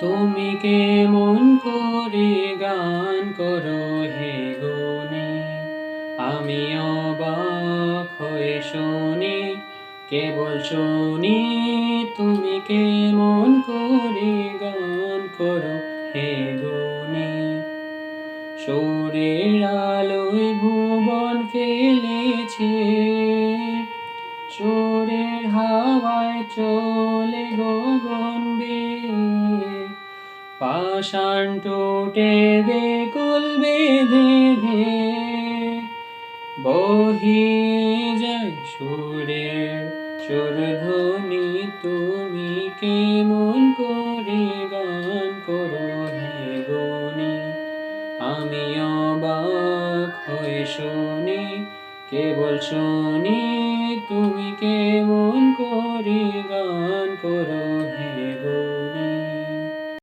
তুমি কেমন করে গান করো হে গুণী, আমি অবাক হয়ে শুনি, কেবল শুনি। তুমি কেমন করে গান করো হে গুণী, সুরের আলোয় ভুবন ফেলেছে, সুরের হাওয়ায় চলে গগন বেয়ে, পাষাণ টুটে বেকুল বেঁধে বহিয়ে যায় সুরের সুরধ্বনি। তুমি কেমন করে গান করো হে গুণী, আমি অবাক হয়ে শুনি, কেবল শুনি। তুমি কেমন